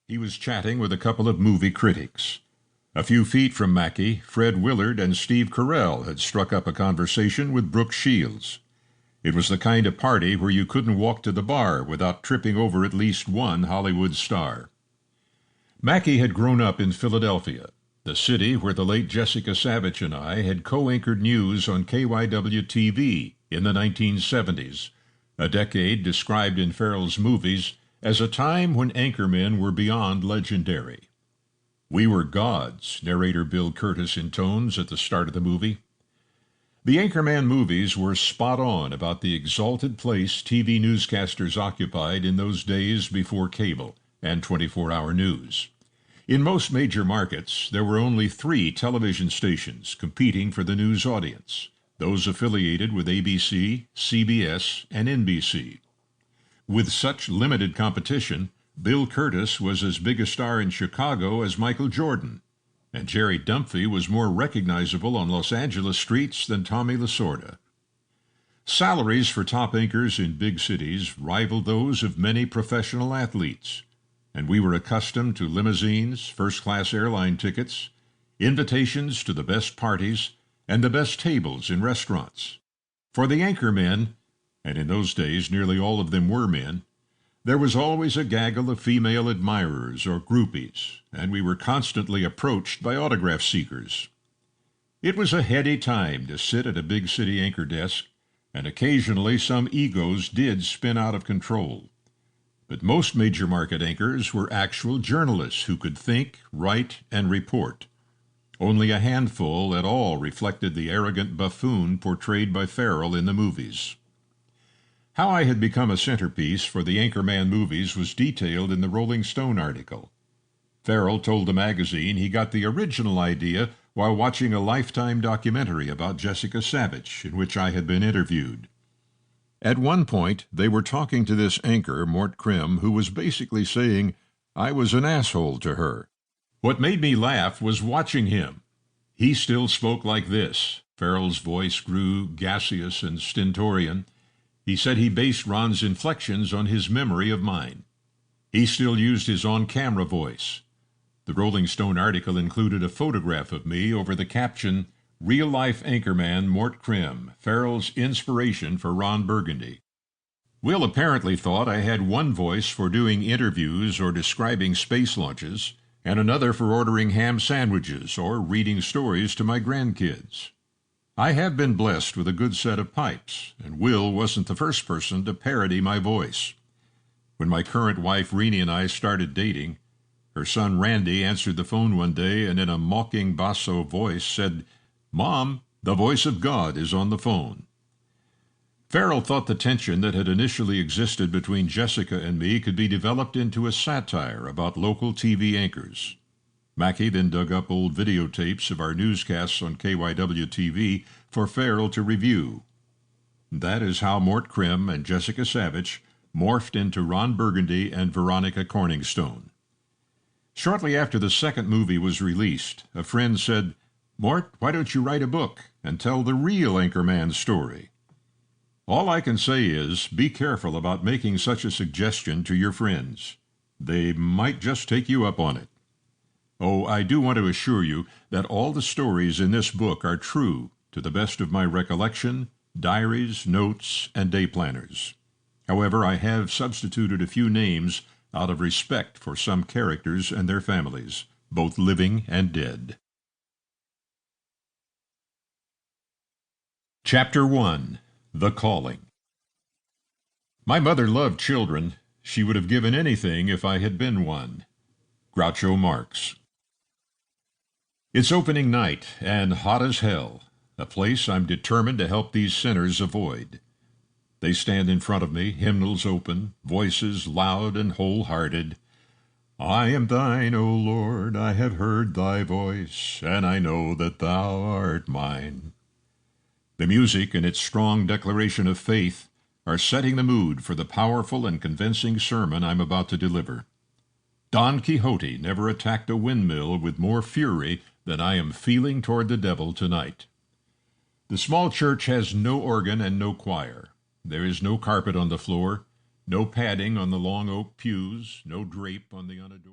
He was chatting with a couple of movie critics. A few feet from Mackey, Fred Willard and Steve Carell had struck up a conversation with Brooke Shields. It was the kind of party where you couldn't walk to the bar without tripping over at least one Hollywood star. Mackey had grown up in Philadelphia, the city where the late Jessica Savage and I had co-anchored news on KYW-TV in the 1970s, a decade described in Ferrells' movies as a time when anchormen were beyond legendary. "We were gods," narrator Bill Curtis intones at the start of the movie. The Anchorman movies were spot on about the exalted place TV newscasters occupied in those days before cable and 24-hour news. In most major markets, there were only 3 television stations competing for the news audience, those affiliated with ABC, CBS, and NBC. With such limited competition, Bill Curtis was as big a star in Chicago as Michael Jordan, and Jerry Dunphy was more recognizable on Los Angeles streets than Tommy Lasorda. Salaries for top anchors in big cities rivaled those of many professional athletes, and we were accustomed to limousines, first-class airline tickets, invitations to the best parties, and the best tables in restaurants. For the anchormen, and in those days nearly all of them were men, there was always a gaggle of female admirers or groupies, and we were constantly approached by autograph seekers. It was a heady time to sit at a big city anchor desk, and occasionally some egos did spin out of control. But most major market anchors were actual journalists who could think, write, and report. Only a handful at all reflected the arrogant buffoon portrayed by Ferrell in the movies. How I had become a centerpiece for the Anchorman movies was detailed in the Rolling Stone article. Ferrell told the magazine he got the original idea while watching a Lifetime documentary about Jessica Savage, in which I had been interviewed. At one point, they were talking to this anchor, Mort Crim, who was basically saying, "I was an asshole to her." What made me laugh was watching him. He still spoke like this. Ferrell's voice grew gaseous and stentorian. He said he based Ron's inflections on his memory of mine. He still used his on-camera voice. The Rolling Stone article included a photograph of me over the caption, "Real-life anchorman Mort Crim, Ferrell's inspiration for Ron Burgundy." Will apparently thought I had one voice for doing interviews or describing space launches, and another for ordering ham sandwiches or reading stories to my grandkids. I have been blessed with a good set of pipes, and Will wasn't the first person to parody my voice. When my current wife Renee and I started dating, her son Randy answered the phone one day and in a mocking basso voice said, "Mom, the voice of God is on the phone." Ferrell thought the tension that had initially existed between Jessica and me could be developed into a satire about local TV anchors. Mackey then dug up old videotapes of our newscasts on KYW-TV for Ferrell to review. That is how Mort Crim and Jessica Savage morphed into Ron Burgundy and Veronica Corningstone. Shortly after the second movie was released, a friend said, "Mort, why don't you write a book and tell the real Anchorman story?" All I can say is, be careful about making such a suggestion to your friends. They might just take you up on it. Oh, I do want to assure you that all the stories in this book are true, to the best of my recollection, diaries, notes, and day planners. However, I have substituted a few names out of respect for some characters and their families, both living and dead. Chapter 1. The Calling. My mother loved children. She would have given anything if I had been one. Groucho Marx. It's opening night, and hot as hell, a place I'm determined to help these sinners avoid. They stand in front of me, hymnals open, voices loud and wholehearted. "I am thine, O Lord, I have heard thy voice, and I know that thou art mine." The music and its strong declaration of faith are setting the mood for the powerful and convincing sermon I'm about to deliver. Don Quixote never attacked a windmill with more fury than I am feeling toward the devil tonight. The small church has no organ and no choir. There is no carpet on the floor, no padding on the long oak pews, no drape on the unadorned...